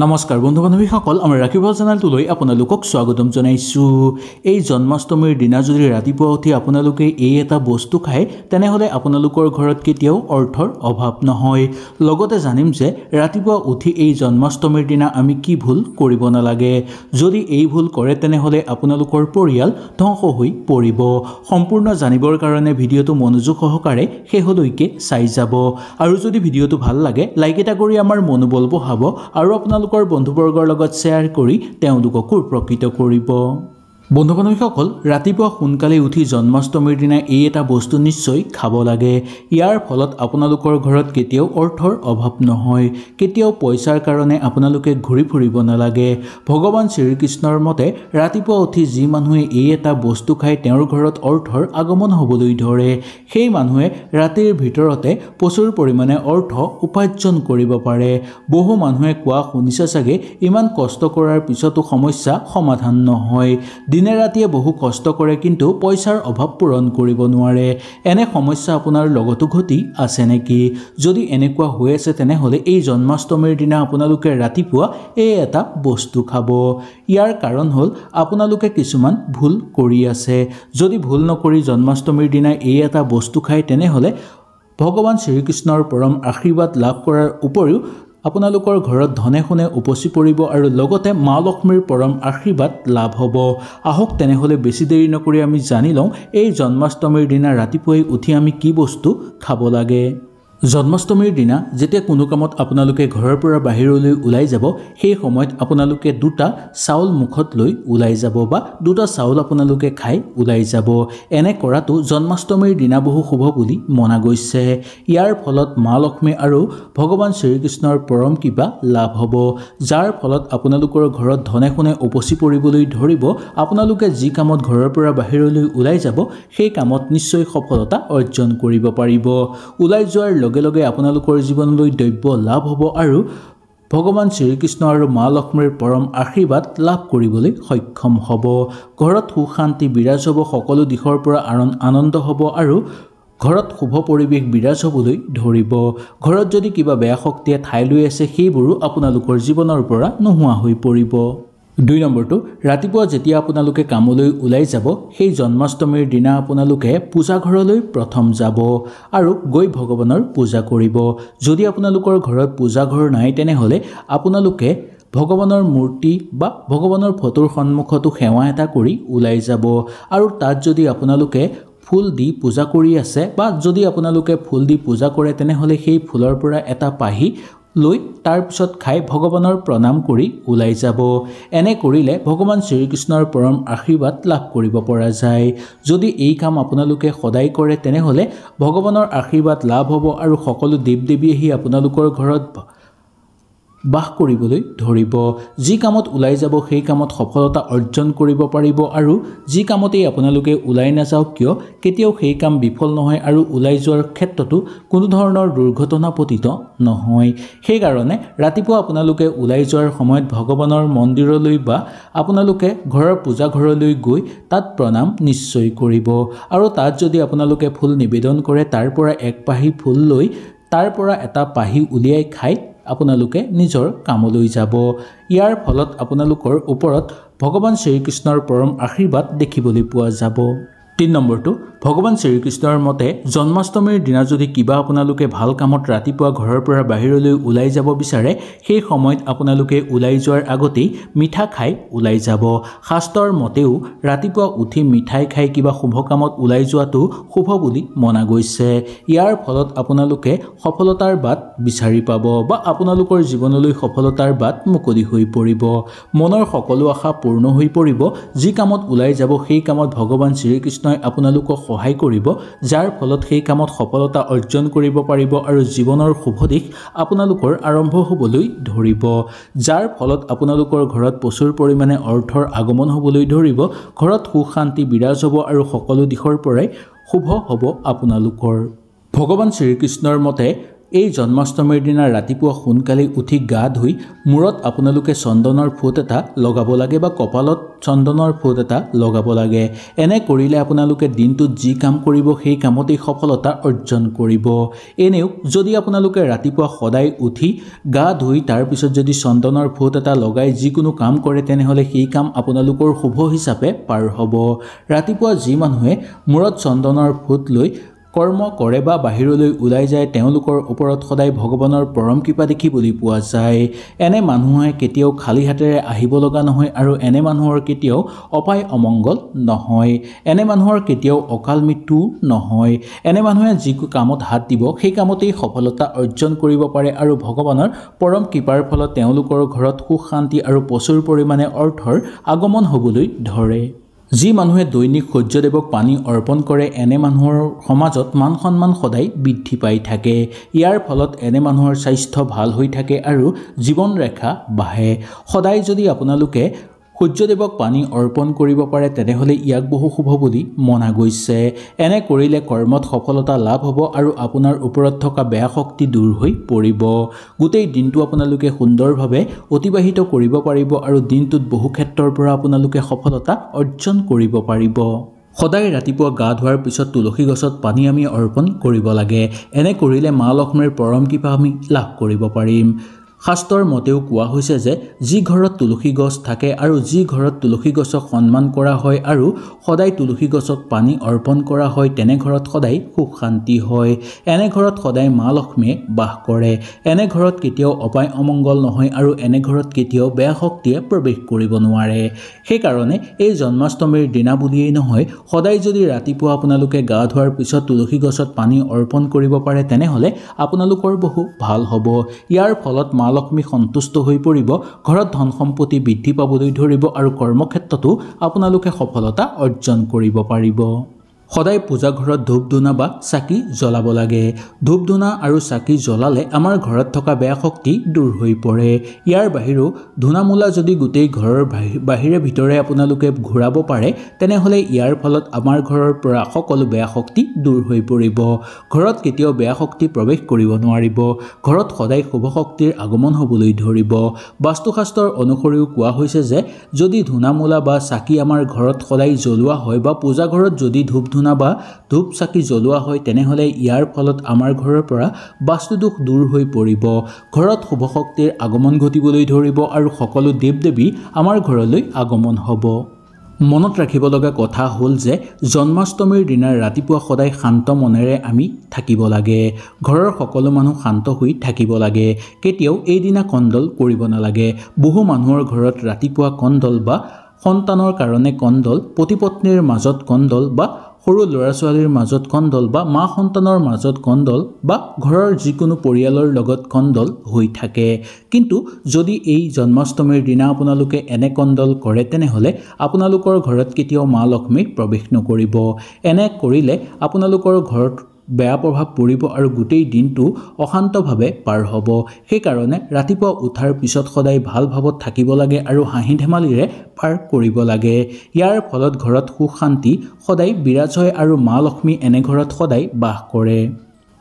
নমস্কাৰ বন্ধু বান্ধৱীসকল আমাৰ ৰাখিবল চেনেলটোলৈ আপোনালোকক স্বাগতম জনাইছো। এই জন্মাষ্টমীৰ দিনা যদি ৰাতিপুৱা উঠি আপোনালোকে এই এটা বস্তু খায় তেনেহলে আপোনালোকৰ ঘৰত কেতিয়াও অৰ্থৰ অভাৱ নহয়। লগতে জানিম যে ৰাতিপুৱা উঠি এই জন্মাষ্টমীৰ দিনা আমি কি ভুল কৰিব নালাগে। যদি এই ভুল কৰে তেনেহলে আপোনালোকৰ পৰিয়াল ধ্বংস হৈ পৰিব। সম্পূৰ্ণ জানিবৰ কাৰণে ভিডিঅটো মনোযোগ সহকাৰে শেষলৈকে চাই যাব। আৰু যদি ভিডিঅটো ভাল লাগে লাইক এটা কৰি আমাৰ মনোবল বঢ়াব আৰু আপোনালোকৰ বন্ধুবৰ্গৰ লগত শ্বেয়াৰ কৰি তেওঁলোককো উপকৃত কৰিব। বন্ধু বান্ধৱীসকল ৰাতিপুৱা সোনকালে উঠি জন্মাষ্টমীৰ দিনা এই এটা বস্তু নিশ্চয় খাব লাগে। ইয়াৰ ফলত আপোনালোকৰ ঘৰত কেতিয়াও অৰ্থৰ অভাৱ নহয়, কেতিয়াও পইচাৰ কাৰণে আপোনালোকে ঘূৰি ফুৰিব নালাগে। ভগৱান শ্ৰীকৃষ্ণৰ মতে ৰাতিপুৱা উঠি যি মানুহে এই এটা বস্তু খায় তেওঁৰ ঘৰত অৰ্থৰ আগমন হ'বলৈ ধৰে। সেই মানুহে ৰাতিৰ ভিতৰতে প্ৰচুৰ পৰিমাণে অৰ্থ উপাৰ্জন কৰিব পাৰে। বহু মানুহে কোৱা শুনিছে চাগে ইমান কষ্ট কৰাৰ পিছতো সমস্যা সমাধান নহয়। দিনে ৰাতিয়ে বহু কষ্ট কৰে কিন্তু পইচাৰ অভাৱ পূৰণ কৰিব নোৱাৰে। এনে সমস্যা আপোনাৰ লগতো ঘটি আছে নেকি? যদি এনেকুৱা হৈ আছে তেনেহলে এই জন্মাষ্টমীৰ দিনা আপোনালোকে ৰাতিপুৱা এই এটা বস্তু খাব। ইয়াৰ কাৰণ হ'ল আপোনালোকে কিছুমান ভুল কৰি আছে। যদি ভুল নকৰি জন্মাষ্টমীৰ দিনা এই এটা বস্তু খায় তেনেহলে ভগৱান শ্ৰীকৃষ্ণৰ পৰম আশীৰ্বাদ লাভ কৰাৰ উপৰিও আপোনালোকৰ ঘৰত ধনে সোণে উপচি পৰিব আৰু লগতে মা লক্ষ্মীৰ পৰম আশীৰ্বাদ লাভ হ'ব। আহক তেনেহলে বেছি দেৰি নকৰি আমি জানি লওঁ এই জন্মাষ্টমীৰ দিনা ৰাতিপুৱাই উঠি আমি কি বস্তু খাব লাগে। জন্মাষ্টমীৰ দিনা যেতিয়া কোনো কামত আপোনালোকে ঘৰৰ পৰা বাহিৰলৈ ওলাই যাব সেই সময়ত আপোনালোকে দুটা চাউল মুখত লৈ ওলাই যাব বা দুটা চাউল আপোনালোকে খাই ওলাই যাব। এনে কৰাটো জন্মাষ্টমীৰ দিনা বহু শুভ বুলি মনা গৈছে। ইয়াৰ ফলত মা লক্ষ্মী আৰু ভগৱান শ্ৰীকৃষ্ণৰ পৰম কৃপা লাভ হ'ব, যাৰ ফলত আপোনালোকৰ ঘৰত ধনে সোণে উপচি পৰিবলৈ ধৰিব। আপোনালোকে যি কামত ঘৰৰ পৰা বাহিৰলৈ ওলাই যাব সেই কামত নিশ্চয় সফলতা অৰ্জন কৰিব পাৰিব। ওলাই যোৱাৰ লগে লগে আপোনালোকৰ জীৱনলৈ দ্ৰব্য লাভ হ'ব আৰু ভগৱান শ্ৰীকৃষ্ণ আৰু মা লক্ষ্মীৰ পৰম আশীৰ্বাদ লাভ কৰিবলৈ সক্ষম হ'ব। ঘৰত সুখ শান্তি বিৰাজ হ'ব, সকলো দিশৰ পৰা আনন্দ হ'ব আৰু ঘৰত শুভ পৰিৱেশ বিৰাজ হ'বলৈ ধৰিব। ঘৰত যদি কিবা বেয়া শক্তিয়ে ঠাই লৈ আছে সেইবোৰো আপোনালোকৰ জীৱনৰ পৰা নোহোৱা হৈ পৰিব। 2 নম্বৰটো, ৰাতিপুৱা যেতিয়া আপোনালোকে কামলৈ ওলাই যাব সেই জন্মাষ্টমীৰ দিনা আপোনালোকে পূজা ঘৰলৈ প্ৰথম যাব আৰু গৈ ভগৱানৰ পূজা কৰিব। যদি আপোনালোকৰ ঘৰত পূজা ঘৰ নাই তেনেহলে আপোনালোকে ভগৱানৰ মূৰ্তি বা ভগৱানৰ ফটোৰ সন্মুখতো সেৱা এটা কৰি ওলাই যাব। আৰু তাত যদি আপোনালোকে ফুল দি পূজা কৰি আছে বা যদি আপোনালোকে ফুল দি পূজা কৰে তেনেহলে সেই ফুলৰ পৰা এটা পাহি লৈ তাৰ পিছত খাই ভগৱানৰ প্ৰণাম কৰি ওলাই যাব। এনে কৰিলে ভগৱান শ্ৰীকৃষ্ণৰ পৰম আশীৰ্বাদ লাভ কৰিব পৰা যায়। যদি এই কাম আপোনালোকে সদায় কৰে তেনেহলে ভগৱানৰ আশীৰ্বাদ লাভ হ'ব আৰু সকলো দেৱ দেৱী আহি আপোনালোকৰ ঘৰত বাস কৰিবলৈ ধৰিব। যি কামত ওলাই যাব সেই কামত সফলতা অৰ্জন কৰিব পাৰিব আৰু যি কামতেই আপোনালোকে ওলাই নাযাওক কিয় কেতিয়াও সেই কাম বিফল নহয় আৰু ওলাই যোৱাৰ ক্ষেত্ৰতো কোনো ধৰণৰ দুৰ্ঘটনা পতিত নহয়। সেইকাৰণে ৰাতিপুৱা আপোনালোকে ওলাই যোৱাৰ সময়ত ভগৱানৰ মন্দিৰলৈ বা আপোনালোকে ঘৰৰ পূজা ঘৰলৈ গৈ তাত প্ৰণাম নিশ্চয় কৰিব আৰু তাত যদি আপোনালোকে ফুল নিবেদন কৰে তাৰ পৰা এক পাহি ফুল লৈ তাৰ পৰা এটা পাহি উলিয়াই খাই আপোনালোকে নিজৰ কামলৈ যাব। ইয়াৰ ফলত আপোনালোকৰ ওপৰত ভগৱান শ্ৰীকৃষ্ণৰ পৰম আশীৰ্বাদ দেখিবলৈ পোৱা যাব। 3 নম্বৰটো, ভগৱান শ্ৰীকৃষ্ণৰ মতে জন্মাষ্টমীৰ দিনা যদি কিবা আপোনালোকে ভাল কামত ৰাতিপুৱা ঘৰৰ পৰা বাহিৰলৈ ওলাই যাব বিচাৰে সেই সময়ত আপোনালোকে ওলাই যোৱাৰ আগতেই মিঠা খাই ওলাই যাব। শাস্ত্ৰৰ মতেও ৰাতিপুৱা উঠি মিঠাই খাই কিবা শুভ কামত ওলাই যোৱাটো শুভ বুলি মনা গৈছে। ইয়াৰ ফলত আপোনালোকে সফলতাৰ বাট বিচাৰি পাব বা আপোনালোকৰ জীৱনলৈ সফলতাৰ বাট মুকলি হৈ পৰিব। মনৰ সকলো আশা পূৰ্ণ হৈ পৰিব। যি কামত ওলাই যাব সেই কামত ভগৱান শ্ৰীকৃষ্ণ আপোনালোকক সহায় কৰিব, যাৰ ফলত সেই কামত সফলতা অৰ্জন কৰিব পাৰিব আৰু জীৱনৰ শুভ দিশ আপোনালোকৰ আৰম্ভ হ'বলৈ ধৰিব, যাৰ ফলত আপোনালোকৰ ঘৰত প্ৰচুৰ পৰিমাণে অৰ্থৰ আগমন হ'বলৈ ধৰিব। ঘৰত সুখ শান্তি বিৰাজ হ'ব আৰু সকলো দিশৰ পৰাই শুভ হ'ব আপোনালোকৰ। ভগৱান শ্ৰীকৃষ্ণৰ মতে এই জন্মাষ্টমীৰ দিনা ৰাতিপুৱা সোনকালে উঠি গা ধুই মূৰত আপোনালোকে চন্দনৰ ফোঁট এটা লগাব লাগে বা কপালত চন্দনৰ ফোঁট এটা লগাব লাগে। এনে কৰিলে আপোনালোকে দিনটোত যি কাম কৰিব সেই কামতেই সফলতা অৰ্জন কৰিব। এনেও যদি আপোনালোকে ৰাতিপুৱা সদায় উঠি গা ধুই তাৰপিছত যদি চন্দনৰ ফোঁট এটা লগাই যিকোনো কাম কৰে তেনেহ'লে সেই কাম আপোনালোকৰ শুভ হিচাপে পাৰ হ'ব। ৰাতিপুৱা যি মানুহে মূৰত চন্দনৰ ফোঁট লৈ কৰ্ম কৰে বা বাহিৰলৈ ওলাই যায় তেওঁলোকৰ ওপৰত সদায় ভগৱানৰ পৰম কৃপা দেখিবলৈ পোৱা যায়। এনে মানুহে কেতিয়াও খালী হাতেৰে আহিব লগা নহয় আৰু এনে মানুহৰ কেতিয়াও অপায় অমংগল নহয়। এনে মানুহৰ কেতিয়াও অকাল মৃত্যু নহয়। এনে মানুহে যি কামত হাত দিব সেই কামতেই সফলতা অৰ্জন কৰিব পাৰে আৰু ভগৱানৰ পৰম কৃপাৰ ফলত তেওঁলোকৰ ঘৰত সুখ শান্তি আৰু প্ৰচুৰ পৰিমাণে অৰ্থৰ আগমন হ'বলৈ ধৰে। যি মানুহে দৈনিক সূৰ্যদেৱক পানী অৰ্পণ কৰে এনে মানুহৰ সমাজত মান সন্মান সদায় বৃদ্ধি পাই থাকে। ইয়াৰ ফলত এনে মানুহৰ স্বাস্থ্য ভাল হৈ থাকে আৰু জীৱন ৰেখা বাঢ়ে। সদায় যদি আপোনালোকে সূৰ্যদেৱক পানী অৰ্পণ কৰিব পাৰে তেনেহ'লে ইয়াক বহু শুভ বুলি মনা গৈছে। এনে কৰিলে কৰ্মত সফলতা লাভ হ'ব আৰু আপোনাৰ ওপৰত থকা বেয়া শক্তি দূৰ হৈ পৰিব। গোটেই দিনটো আপোনালোকে সুন্দৰভাৱে অতিবাহিত কৰিব পাৰিব আৰু দিনটোত বহু ক্ষেত্ৰৰ পৰা আপোনালোকে সফলতা অৰ্জন কৰিব পাৰিব। সদায় ৰাতিপুৱা গা ধোৱাৰ পিছত তুলসী গছত পানী আমি অৰ্পণ কৰিব লাগে। এনে কৰিলে মা লক্ষ্মীৰ পৰম কৃপা আমি লাভ কৰিব পাৰিম। শাস্ত্ৰৰ মতেও কোৱা হৈছে যে যি ঘৰত তুলসী গছ থাকে আৰু যি ঘৰত তুলসী গছক সন্মান কৰা হয় আৰু সদায় তুলসী গছক পানী অৰ্পণ কৰা হয় তেনে ঘৰত সদায় সুখ শান্তি হয়। এনে ঘৰত সদায় মা লক্ষ্মীয়ে বাস কৰে। এনে ঘৰত কেতিয়াও অপায় অমংগল নহয় আৰু এনে ঘৰত কেতিয়াও বেয়া শক্তিয়ে প্ৰৱেশ কৰিব নোৱাৰে। সেইকাৰণে এই জন্মাষ্টমীৰ দিনা বুলিয়েই নহয় সদায় যদি ৰাতিপুৱা আপোনালোকে গা ধোৱাৰ পিছত তুলসী গছত পানী অৰ্পণ কৰিব পাৰে তেনেহ'লে আপোনালোকৰ বহু ভাল হ'ব। ইয়াৰ ফলত মা লক্ষ্মী সন্তুষ্ট হৈ পৰিব, ঘৰত ধন সম্পত্তি বৃদ্ধি পাবলৈ ধৰিব আৰু কৰ্মক্ষেত্ৰতো আপোনালোকে সফলতা অৰ্জন কৰিব পাৰিব। সদায় পূজা ঘৰত ধূপ ধূনা বা চাকি জ্বলাব লাগে। ধূপ ধূনা আৰু চাকি জ্বলালে আমাৰ ঘৰত থকা বেয়া শক্তি দূৰ হৈ পৰে। ইয়াৰ বাহিৰেও ধূনামূলা যদি গোটেই ঘৰৰ বাহিৰে ভিতৰে আপোনালোকে ঘূৰাব পাৰে তেনেহ'লে ইয়াৰ ফলত আমাৰ ঘৰৰ পৰা সকলো বেয়া শক্তি দূৰ হৈ পৰিব। ঘৰত কেতিয়াও বেয়া শক্তি প্ৰৱেশ কৰিব নোৱাৰিব। ঘৰত সদায় শুভ শক্তিৰ আগমন হ'বলৈ ধৰিব। বাস্তুশাস্ত্ৰৰ অনুসৰিও কোৱা হৈছে যে যদি ধূনামূলা বা চাকি আমাৰ ঘৰত সদায় জ্বলোৱা হয় বা পূজা ঘৰত যদি ধূপ ধূনা বা ধূপ চাকি জ্বলোৱা হয় তেনেহ'লে ইয়াৰ ফলত আমাৰ ঘৰৰ পৰা বাস্তুদোষ দূৰ হৈ পৰিব। ঘৰত শুভ শক্তিৰ আগমন ঘটিবলৈ ধৰিব আৰু সকলো দেৱ দেৱী আমাৰ ঘৰলৈ আগমন হ'ব। মনত ৰাখিব লগা কথা হ'ল যে জন্মাষ্টমীৰ দিনা ৰাতিপুৱা সদায় শান্ত মনেৰে আমি থাকিব লাগে। ঘৰৰ সকলো মানুহ শান্ত হৈ থাকিব লাগে। কেতিয়াও এইদিনা কন্দল কৰিব নালাগে। বহু মানুহৰ ঘৰত ৰাতিপুৱা কন্দল বা সন্তানৰ কাৰণে কন্দল, পতি পত্নীৰ মাজত কন্দল বা সৰু ল'ৰা ছোৱালীৰ মাজত কন্দল বা মা সন্তানৰ মাজত কন্দল বা ঘৰৰ যিকোনো পৰিয়ালৰ লগত কন্দল হৈ থাকে। কিন্তু যদি এই জন্মাষ্টমীৰ দিনা আপোনালোকে এনে কন্দল কৰে তেনেহ'লে আপোনালোকৰ ঘৰত কেতিয়াও মা লক্ষ্মী প্ৰৱেশ নকৰিব। এনে কৰিলে আপোনালোকৰ ঘৰত বেয়া প্ৰভাৱ পৰিব আৰু গোটেই দিনটো অশান্তভাৱে পাৰ হ'ব। সেইকাৰণে ৰাতিপুৱা উঠাৰ পিছত সদায় ভাল ভাৱত থাকিব লাগে আৰু হাঁহি ধেমালিৰে পাৰ কৰিব লাগে। ইয়াৰ ফলত ঘৰত সুখ শান্তি সদায় বিৰাজ হয় আৰু মা লক্ষ্মী এনে ঘৰত সদায় বাস কৰে।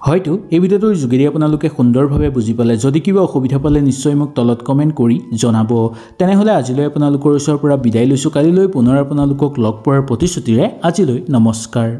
হয়তো এই ভিডিঅ'টোৰ যোগেদি আপোনালোকে সুন্দৰভাৱে বুজি পালে। যদি কিবা অসুবিধা পালে নিশ্চয় মোক তলত কমেণ্ট কৰি জনাব। তেনেহ'লে আজিলৈ আপোনালোকৰ ওচৰৰ পৰা বিদায় লৈছোঁ। কালিলৈ পুনৰ আপোনালোকক লগ পোৱাৰ প্ৰতিশ্ৰুতিৰে আজিলৈ নমস্কাৰ।